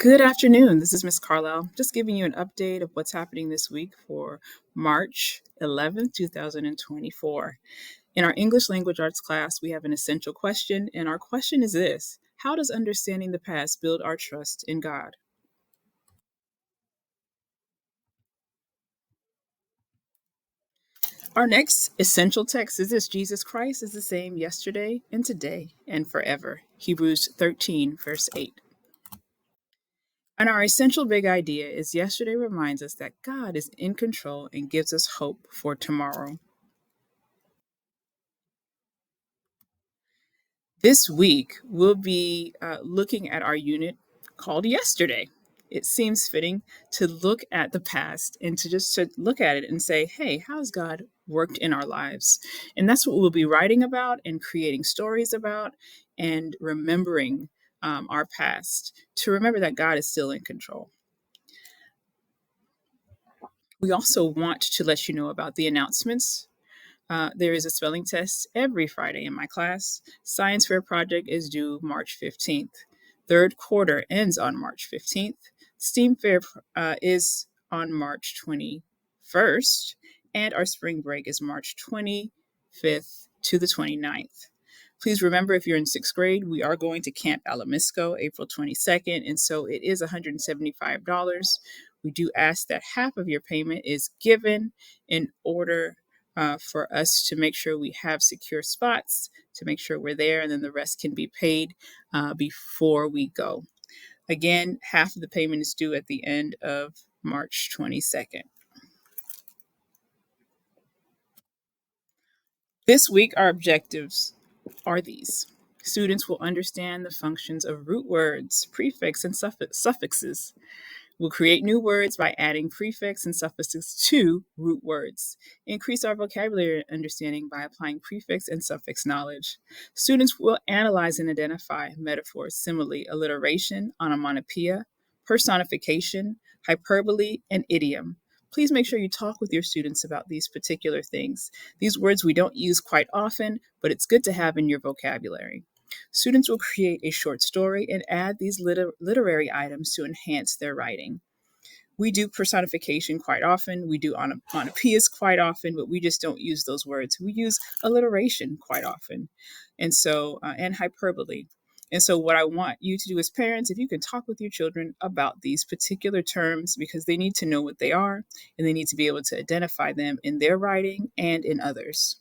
Good afternoon. This is Miss Carlisle, just giving you an update of what's happening this week for March 11th, 2024. In our English Language Arts class, we have an essential question, and our question is this: how does understanding the past build our trust in God? Our next essential text is this: Jesus Christ is the same yesterday and today and forever. Hebrews 13, verse 8. And our essential big idea is yesterday reminds us that God is in control and gives us hope for tomorrow. This week, we'll be looking at our unit called Yesterday. It seems fitting to look at the past and to look at it and say, hey, how's God worked in our lives? And that's what we'll be writing about and creating stories about and remembering our past to remember that God is still in control. We also want to let you know about the announcements. There is a spelling test every Friday in my class. Science fair project is due March 15th. Third quarter ends on March 15th. STEAM fair is on March 21st. And our spring break is March 25th to the 29th. Please remember, if you're in sixth grade, we are going to Camp Alamisco April 22nd, and so it is $175. We do ask that half of your payment is given in order for us to make sure we have secure spots, to make sure we're there, and then the rest can be paid before we go. Again, half of the payment is due at the end of March 22nd. This week, our objectives are these. Students will understand the functions of root words, prefix, and suffixes. We'll create new words by adding prefix and suffixes to root words. Increase our vocabulary understanding by applying prefix and suffix knowledge. Students will analyze and identify metaphors, simile, alliteration, onomatopoeia, personification, hyperbole, and idiom. Please make sure you talk with your students about these particular things. These words we don't use quite often, but it's good to have in your vocabulary. Students will create a short story and add these literary items to enhance their writing. We do personification quite often. We do onomatopoeias quite often, but we just don't use those words. We use alliteration quite often, and hyperbole. And so what I want you to do as parents, if you can talk with your children about these particular terms, because they need to know what they are and they need to be able to identify them in their writing and in others.